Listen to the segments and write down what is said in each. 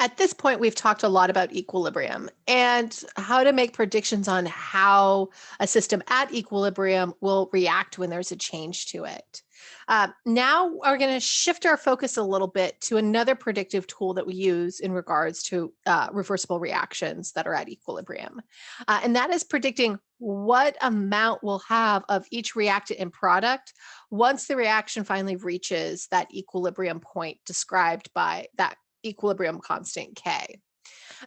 At this point, we've talked a lot about equilibrium and how to make predictions on how a system at equilibrium will react when there's a change to it. Now we're going to shift our focus a little bit to another predictive tool that we use in regards to reversible reactions that are at equilibrium. And that is predicting what amount we'll have of each reactant and product once the reaction finally reaches that equilibrium point described by that equilibrium constant K.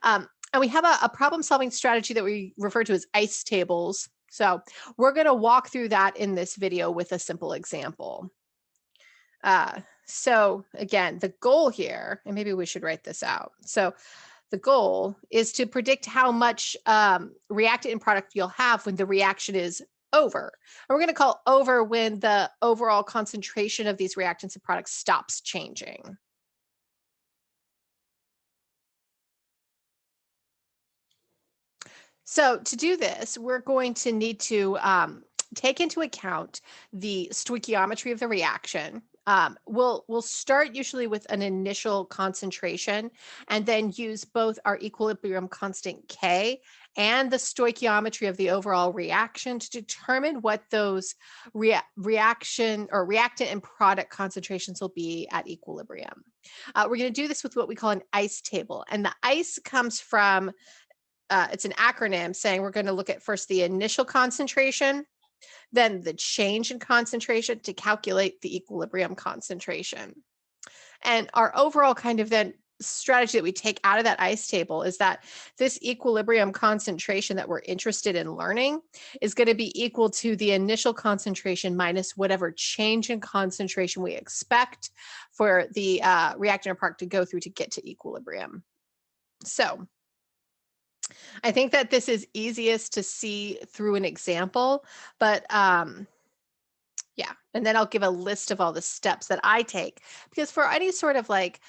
And we have a problem solving strategy that we refer to as ICE tables. So we're going to walk through that in this video with a simple example. So again, the goal here, and maybe we should write this out. So the goal is to predict how much reactant and product you'll have when the reaction is over. And we're going to call over when the overall concentration of these reactants and products stops changing. So to do this, we're going to need to take into account the stoichiometry of the reaction. We'll start usually with an initial concentration and then use both our equilibrium constant K and the stoichiometry of the overall reaction to determine what those reaction or reactant and product concentrations will be at equilibrium. We're going to do this with what we call an ICE table. And the ICE comes from it's an acronym saying we're going to look at first the initial concentration, then the change in concentration to calculate the equilibrium concentration. And our overall kind of then strategy that we take out of that ICE table is that this equilibrium concentration that we're interested in learning is going to be equal to the initial concentration minus whatever change in concentration we expect for the reactant or product to go through to get to equilibrium. So I think that this is easiest to see through an example, but yeah, and then I'll give a list of all the steps that I take because for any sort of like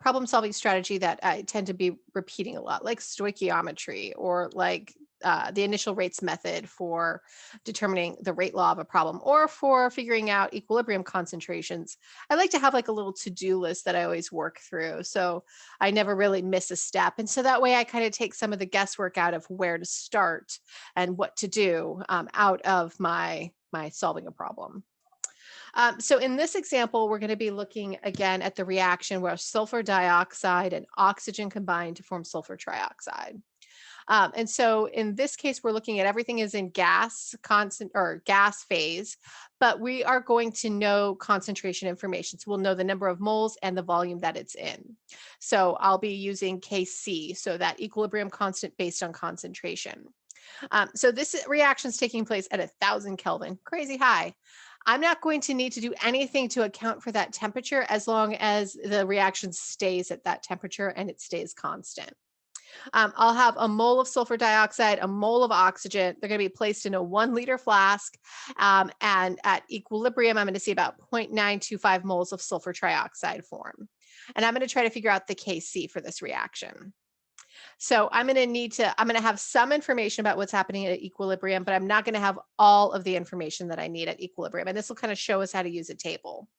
problem solving strategy that I tend to be repeating a lot, like stoichiometry or like the initial rates method for determining the rate law of a problem or for figuring out equilibrium concentrations, I like to have like a little to-do list that I always work through. So I never really miss a step. And so that way I kind of take some of the guesswork out of where to start and what to do out of my solving a problem. So in this example, we're going to be looking again at the reaction where sulfur dioxide and oxygen combine to form sulfur trioxide. And so in this case, we're looking at everything is in gas constant or gas phase, but we are going to know concentration information. So we'll know the number of moles and the volume that it's in. So I'll be using Kc, so that equilibrium constant based on concentration. So this reaction is taking place at 1,000 Kelvin, crazy high. I'm not going to need to do anything to account for that temperature as long as the reaction stays at that temperature and it stays constant. I'll have a mole of sulfur dioxide, a mole of oxygen. They're going to be placed in a 1 liter flask. And at equilibrium, I'm going to see about 0.925 moles of sulfur trioxide form. And I'm going to try to figure out the Kc for this reaction. So I'm going to have some information about what's happening at equilibrium, but I'm not going to have all of the information that I need at equilibrium. And this will kind of show us how to use a table.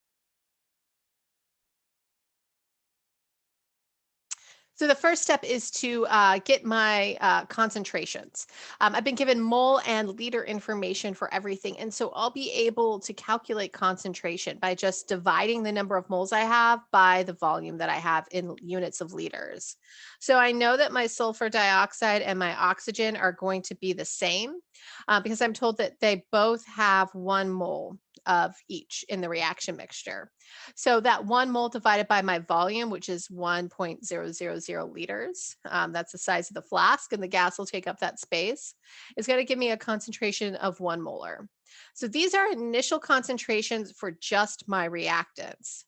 So the first step is to get my concentrations. I've been given mole and liter information for everything. And so I'll be able to calculate concentration by just dividing the number of moles I have by the volume that I have in units of liters. So I know that my sulfur dioxide and my oxygen are going to be the same because I'm told that they both have 1 mole of each in the reaction mixture. So that 1 mole divided by my volume, which is 1.000 liters, that's the size of the flask, and the gas will take up that space, is going to give me a concentration of 1 molar. So these are initial concentrations for just my reactants.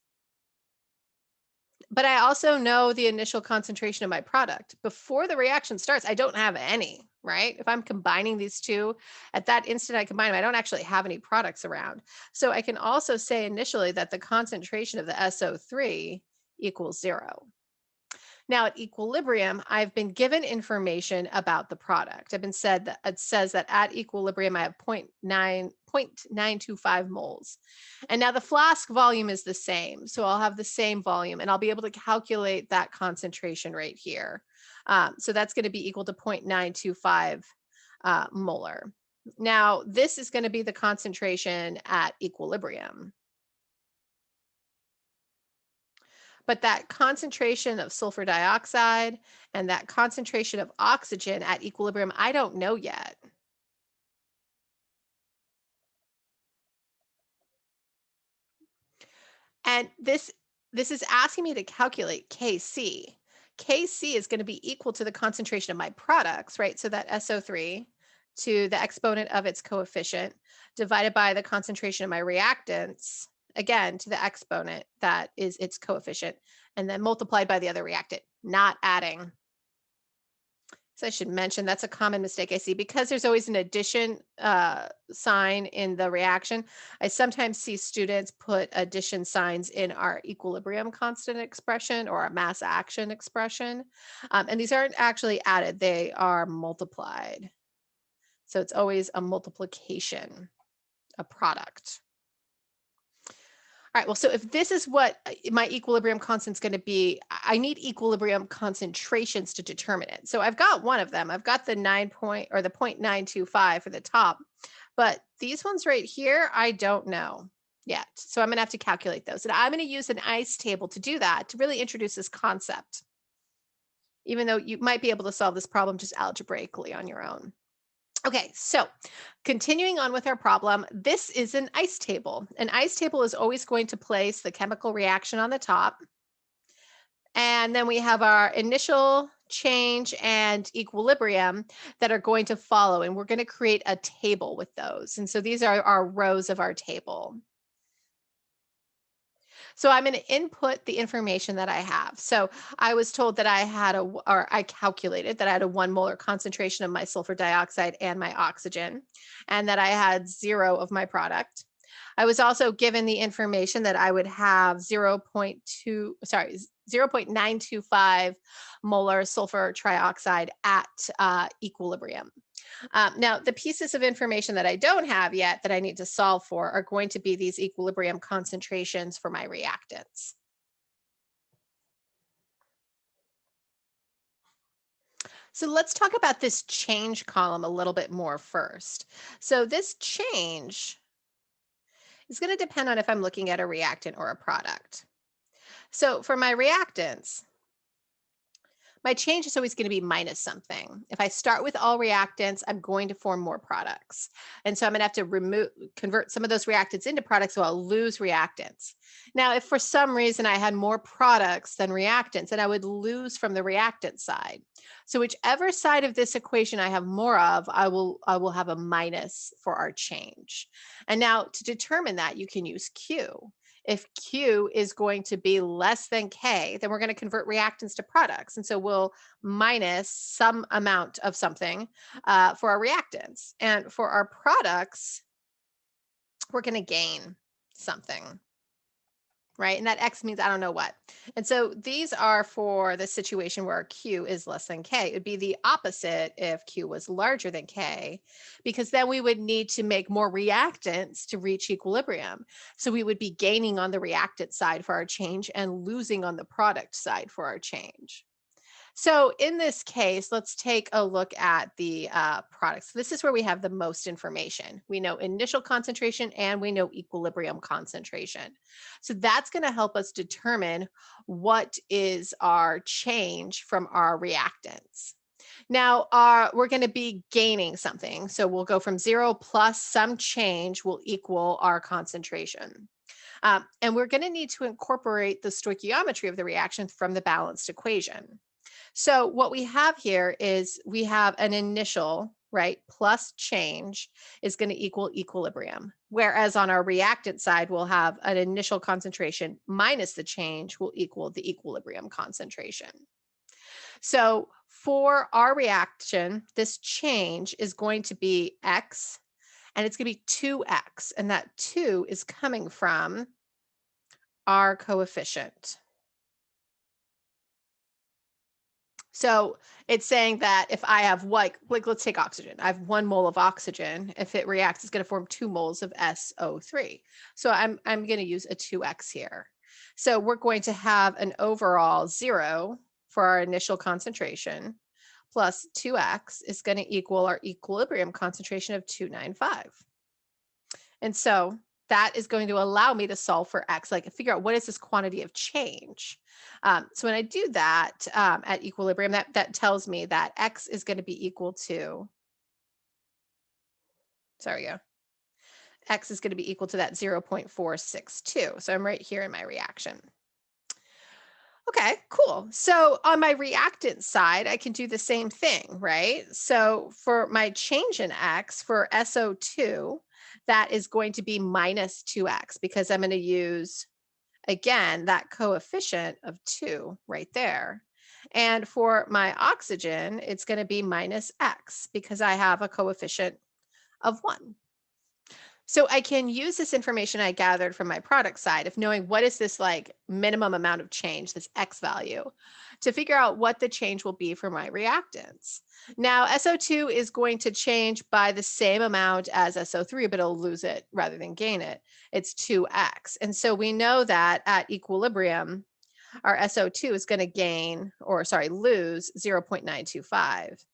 But I also know the initial concentration of my product. Before the reaction starts, I don't have any, right? If I'm combining these two, at that instant I combine them, I don't actually have any products around. So I can also say initially that the concentration of the SO3 equals 0. Now at equilibrium, I've been given information about the product. I've been said that it says that at equilibrium, I have 0.925 moles. And now the flask volume is the same. So I'll have the same volume and I'll be able to calculate that concentration right here. So that's going to be equal to 0.925 molar. Now, this is going to be the concentration at equilibrium. But that concentration of sulfur dioxide and that concentration of oxygen at equilibrium, I don't know yet. And this is asking me to calculate Kc. Kc is going to be equal to the concentration of my products, right? So that SO3 to the exponent of its coefficient divided by the concentration of my reactants, again, to the exponent that is its coefficient, and then multiplied by the other reactant, not adding. So I should mention that's a common mistake I see because there's always an addition sign in the reaction. I sometimes see students put addition signs in our equilibrium constant expression or our mass action expression. And these aren't actually added, they are multiplied. So it's always a multiplication, a product. All right, well, so if this is what my equilibrium constant is going to be, I need equilibrium concentrations to determine it. So I've got one of them. I've got the 0.925 for the top, but these ones right here, I don't know yet. So I'm going to have to calculate those. And I'm going to use an ICE table to do that, to really introduce this concept, even though you might be able to solve this problem just algebraically on your own. Okay, so continuing on with our problem, this is an ICE table. An ICE table is always going to place the chemical reaction on the top. And then we have our initial change and equilibrium that are going to follow. And we're going to create a table with those. And so these are our rows of our table. So I'm going to input the information that I have. So I was told that I calculated that I had a 1 molar concentration of my sulfur dioxide and my oxygen, and that I had 0 of my product. I was also given the information that I would have 0.925 molar sulfur trioxide at equilibrium. Now, the pieces of information that I don't have yet that I need to solve for are going to be these equilibrium concentrations for my reactants. So let's talk about this change column a little bit more first. So this change is going to depend on if I'm looking at a reactant or a product. So for my reactants, my change is always going to be minus something. If I start with all reactants, I'm going to form more products. And so I'm going to have to convert some of those reactants into products, so I'll lose reactants. Now, if for some reason I had more products than reactants, then I would lose from the reactant side. So whichever side of this equation I have more of, I will have a minus for our change. And now to determine that, you can use Q. If Q is going to be less than K, then we're going to convert reactants to products. And so we'll minus some amount of something for our reactants. And for our products, we're going to gain something, right? And that X means I don't know what. And so these are for the situation where Q is less than K. It would be the opposite if Q was larger than K, because then we would need to make more reactants to reach equilibrium. So we would be gaining on the reactant side for our change and losing on the product side for our change. So in this case, let's take a look at the products. This is where we have the most information. We know initial concentration and we know equilibrium concentration. So that's going to help us determine what is our change from our reactants. Now, we're going to be gaining something. So we'll go from 0 plus some change will equal our concentration. And we're going to need to incorporate the stoichiometry of the reaction from the balanced equation. So what we have here is we have an initial, right, plus change is going to equal equilibrium. Whereas on our reactant side, we'll have an initial concentration minus the change will equal the equilibrium concentration. So for our reaction, this change is going to be X, and it's going to be 2X, and that 2 is coming from our coefficient. So it's saying that if I have like let's take oxygen. I have 1 mole of oxygen. If it reacts, it's going to form 2 moles of SO3. So I'm going to use a 2x here. So we're going to have an overall 0 for our initial concentration plus 2x is going to equal our equilibrium concentration of 295. And so that is going to allow me to solve for x, like figure out what is this quantity of change. So when I do that at equilibrium, that tells me that x is going to be equal to, sorry, yeah, x is going to be equal to that 0.462. So I'm right here in my reaction. Okay, cool. So on my reactant side, I can do the same thing, right? So for my change in X for SO2, that is going to be minus 2X because I'm going to use, again, that coefficient of 2 right there. And for my oxygen, it's going to be minus X because I have a coefficient of 1. So I can use this information I gathered from my product side of knowing what is this like minimum amount of change, this X value, to figure out what the change will be for my reactants. Now, SO2 is going to change by the same amount as SO3, but it'll lose it rather than gain it. It's 2X. And so we know that at equilibrium, our SO2 is going to gain, or sorry, lose 0.925.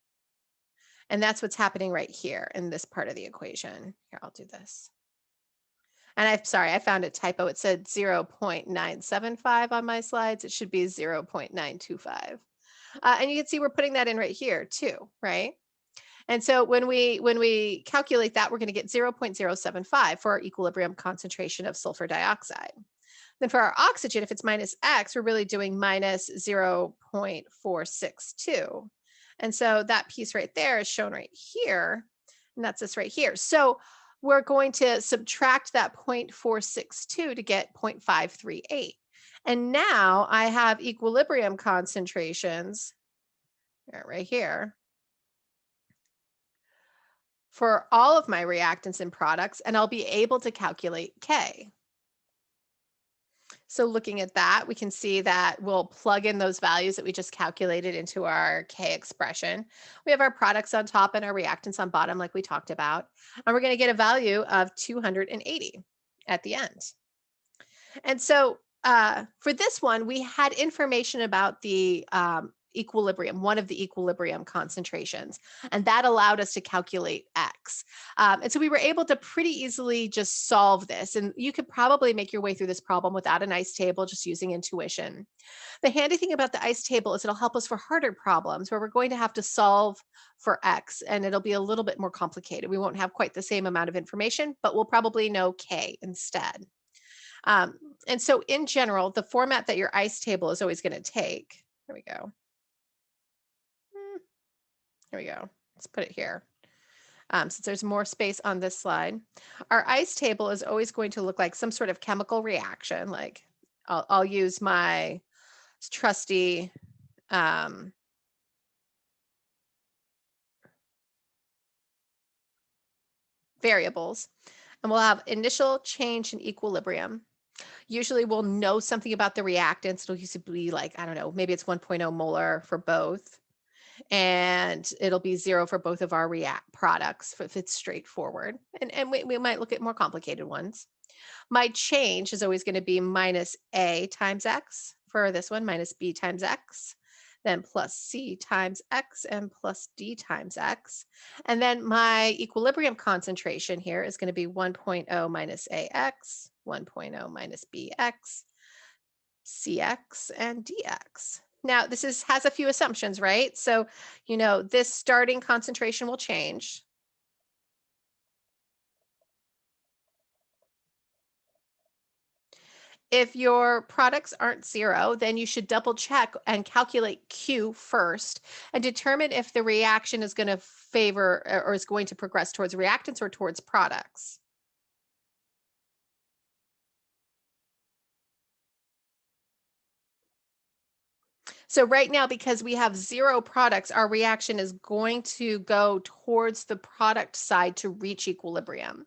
And that's what's happening right here in this part of the equation. Here, I'll do this. And I'm sorry, I found a typo. It said 0.975 on my slides. It should be 0.925. And you can see we're putting that in right here too, right? And so when we calculate that, we're going to get 0.075 for our equilibrium concentration of sulfur dioxide. Then for our oxygen, if it's minus X, we're really doing minus 0.462. And so that piece right there is shown right here, and that's this right here. So we're going to subtract that 0.462 to get 0.538. And now I have equilibrium concentrations right here for all of my reactants and products, and I'll be able to calculate K. So looking at that, we can see that we'll plug in those values that we just calculated into our K expression. We have our products on top and our reactants on bottom, like we talked about, and we're going to get a value of 280 at the end. And so for this one, we had information about the equilibrium, one of the equilibrium concentrations, and that allowed us to calculate X. And so we were able to pretty easily just solve this. And you could probably make your way through this problem without an ICE table, just using intuition. The handy thing about the ICE table is it'll help us for harder problems where we're going to have to solve for X, and it'll be a little bit more complicated. We won't have quite the same amount of information, but we'll probably know K instead. And so in general, the format that your ICE table is always going to take, here we go. Here we go. Let's put it here. Since there's more space on this slide, our ICE table is always going to look like some sort of chemical reaction. Like I'll use my trusty variables, and we'll have initial change in equilibrium. Usually we'll know something about the reactants. It'll usually be like, I don't know, maybe it's 1.0 molar for both. And it'll be 0 for both of our react products if it's straightforward. And we might look at more complicated ones. My change is always going to be minus A times X for this one, minus B times X, then plus C times X and plus D times X. And then my equilibrium concentration here is going to be 1.0 minus AX, 1.0 minus BX, CX, and DX. Now, this has a few assumptions, right? So, this starting concentration will change. If your products aren't 0, then you should double check and calculate Q first and determine if the reaction is going to favor or is going to progress towards reactants or towards products. So right now, because we have 0 products, our reaction is going to go towards the product side to reach equilibrium.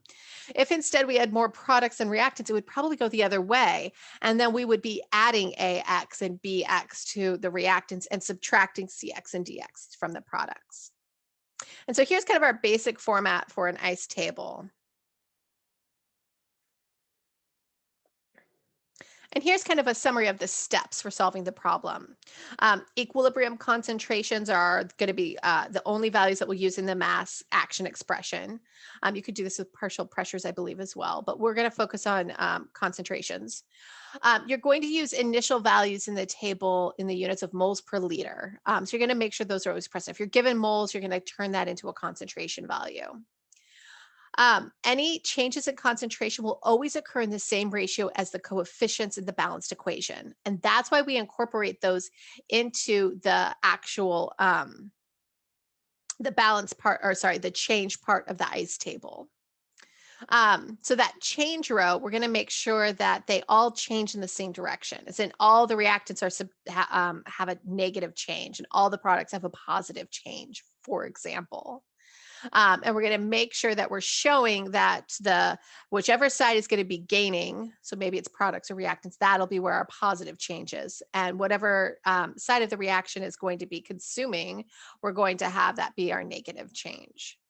If instead we had more products and reactants, it would probably go the other way. And then we would be adding AX and BX to the reactants and subtracting CX and DX from the products. And so here's kind of our basic format for an ICE table. And here's kind of a summary of the steps for solving the problem. Equilibrium concentrations are going to be the only values that we'll use in the mass action expression. You could do this with partial pressures, I believe, as well, but we're going to focus on concentrations. You're going to use initial values in the table in the units of moles per liter. So you're going to make sure those are always present. If you're given moles, you're going to turn that into a concentration value. Any changes in concentration will always occur in the same ratio as the coefficients in the balanced equation. And that's why we incorporate those into the actual, the balance part, or sorry, the change part of the ICE table. So that change row, we're going to make sure that they all change in the same direction. As in all the reactants are have a negative change and all the products have a positive change, for example. And we're going to make sure that we're showing that whichever side is going to be gaining, so maybe it's products or reactants, that'll be where our positive changes. And whatever side of the reaction is going to be consuming, we're going to have that be our negative change.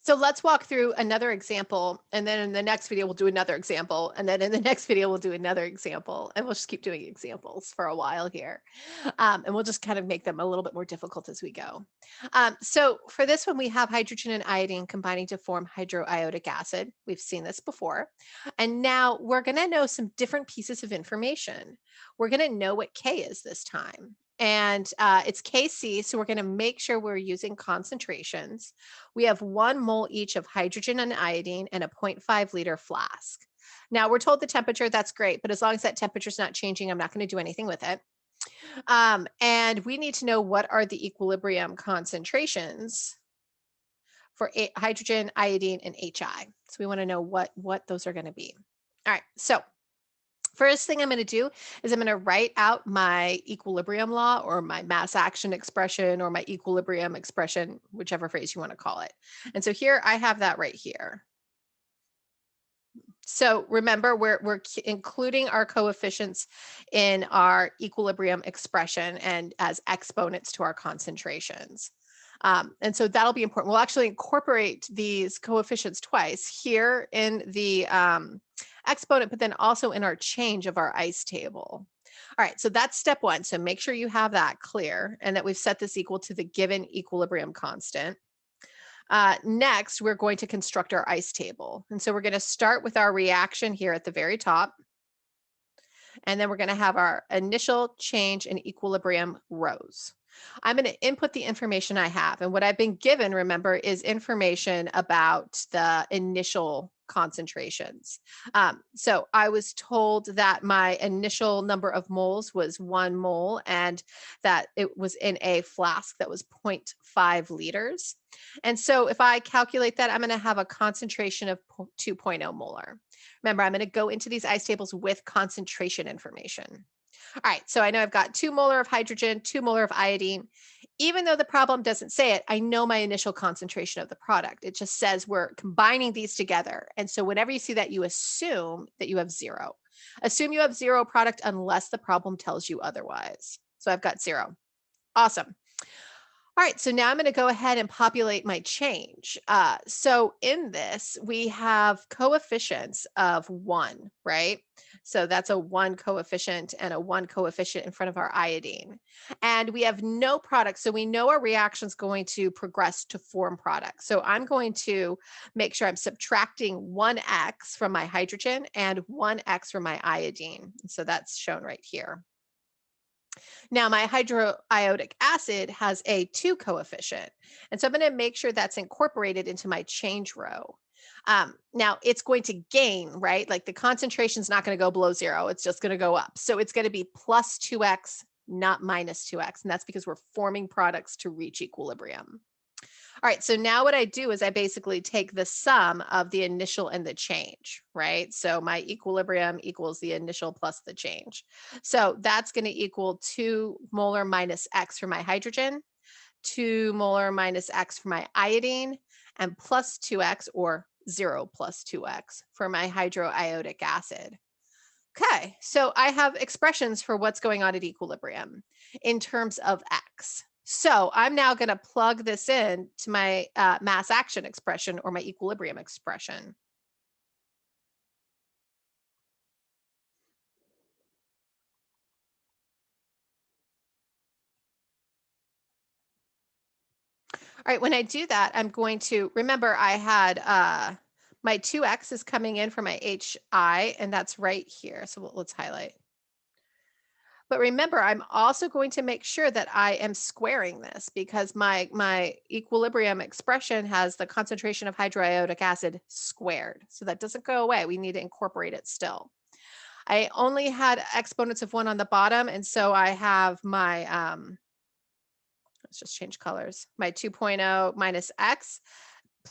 So let's walk through another example, and then in the next video, we'll do another example, and then in the next video, we'll do another example, and we'll just keep doing examples for a while here. And we'll just kind of make them a little bit more difficult as we go. So for this one, we have hydrogen and iodine combining to form hydroiodic acid. We've seen this before. And now we're going to know some different pieces of information. We're going to know what K is this time. And it's Kc, so we're going to make sure we're using concentrations. We have 1 mole each of hydrogen and iodine in a 0.5 liter flask. Now we're told the temperature, that's great, but as long as that temperature is not changing, I'm not going to do anything with it. And we need to know what are the equilibrium concentrations for hydrogen, iodine, and HI. So we want to know what those are going to be. All right, so first thing I'm going to do is I'm going to write out my equilibrium law or my mass action expression or my equilibrium expression, whichever phrase you want to call it. And so here I have that right here. So remember, we're including our coefficients in our equilibrium expression and as exponents to our concentrations. And so that'll be important. We'll actually incorporate these coefficients twice here in the exponent, but then also in our change of our ICE table. All right, so that's step 1. So make sure you have that clear and that we've set this equal to the given equilibrium constant. Next, we're going to construct our ICE table. And so we're going to start with our reaction here at the very top. And then we're going to have our initial, change, and equilibrium rows. I'm going to input the information I have. And what I've been given, remember, is information about the initial concentrations. So I was told that my initial number of moles was 1 mole and that it was in a flask that was 0.5 liters. And so if I calculate that, I'm going to have a concentration of 2.0 molar. Remember, I'm going to go into these ICE tables with concentration information. All right, so I know I've got 2 molar of hydrogen, 2 molar of iodine. Even though the problem doesn't say it, I know my initial concentration of the product. It just says we're combining these together. And so whenever you see that, you assume that you have 0. Assume you have 0 product unless the problem tells you otherwise. So I've got 0. Awesome. All right, so now I'm going to go ahead and populate my change. So in this, we have coefficients of 1, right? So that's a 1 coefficient and a 1 coefficient in front of our iodine. And we have no product, so we know our reaction is going to progress to form products. So I'm going to make sure I'm subtracting 1x from my hydrogen and 1x from my iodine. So that's shown right here. Now, my hydroiodic acid has a 2 coefficient. And so I'm going to make sure that's incorporated into my change row. Now, it's going to gain, right? Like the concentration is not going to go below 0. It's just going to go up. So it's going to be plus 2x, not minus 2x. And that's because we're forming products to reach equilibrium. All right, so now what I do is I basically take the sum of the initial and the change, right? So my equilibrium equals the initial plus the change. So that's going to equal 2 molar minus X for my hydrogen, 2 molar minus X for my iodine, and plus 2X or 0 plus 2X for my hydroiodic acid. Okay, so I have expressions for what's going on at equilibrium in terms of X. So I'm now going to plug this in to my mass action expression or my equilibrium expression. All right, when I do that, I'm going to remember I had my 2X is coming in for my HI, and that's right here. So let's highlight. But remember, I'm also going to make sure that I am squaring this because my equilibrium expression has the concentration of hydroiodic acid squared. So that doesn't go away. We need to incorporate it still. I only had exponents of 1 on the bottom, and so I have my, let's just change colors, my 2.0 minus X,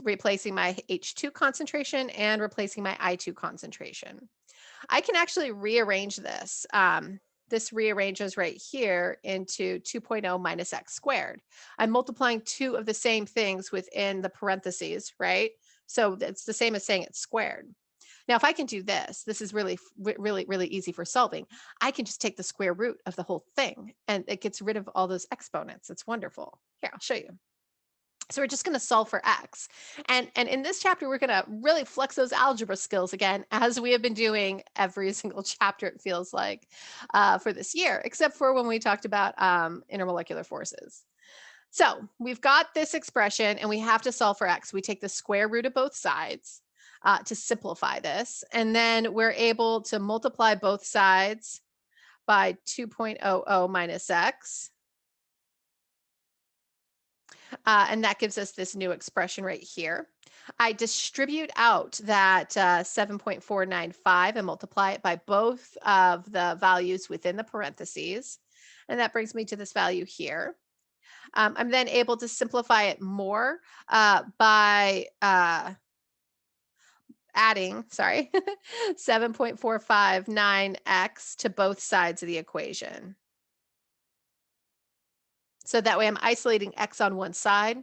replacing my H2 concentration and replacing my I2 concentration. I can actually rearrange this. This rearranges right here into 2.0 minus X squared. I'm multiplying two of the same things within the parentheses, right? So it's the same as saying it's squared. Now, if I can do this, this is really easy for solving. I can just take the square root of the whole thing and it gets rid of all those exponents. It's wonderful. Here, I'll show you. So we're just going to solve for X. And in this chapter, we're going to really flex those algebra skills again, as we have been doing every single chapter, it feels like, for this year, except for when we talked about intermolecular forces. So we've got this expression and we have to solve for X. We take the square root of both sides to simplify this. And then we're able to multiply both sides by 2.00 minus X. And that gives us this new expression right here. I distribute out that 7.495 and multiply it by both of the values within the parentheses. And that brings me to this value here. I'm then able to simplify it more by adding, sorry, 7.459x to both sides of the equation. So that way I'm isolating X on one side.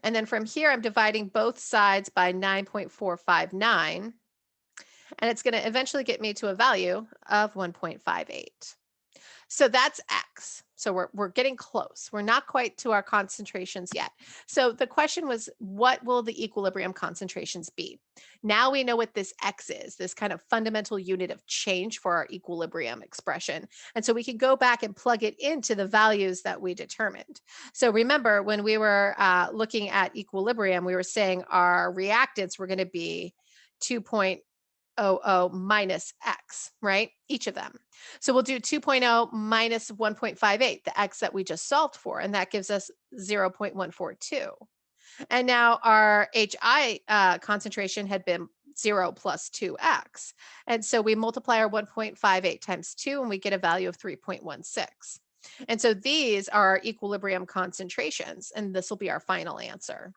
And then from here, I'm dividing both sides by 9.459. And it's going to eventually get me to a value of 1.58. So that's X. So we're getting close. We're not quite to our concentrations yet. So the question was, what will the equilibrium concentrations be? Now we know what this X is, this kind of fundamental unit of change for our equilibrium expression. And so we can go back and plug it into the values that we determined. So remember, when we were looking at equilibrium, we were saying our reactants were going to be 2.00 minus X, right? Each of them. So we'll do 2.0 minus 1.58, the X that we just solved for, and that gives us 0.142. And now our HI concentration had been 0 plus 2X. And so we multiply our 1.58 times 2 and we get a value of 3.16. And so these are our equilibrium concentrations, and this will be our final answer.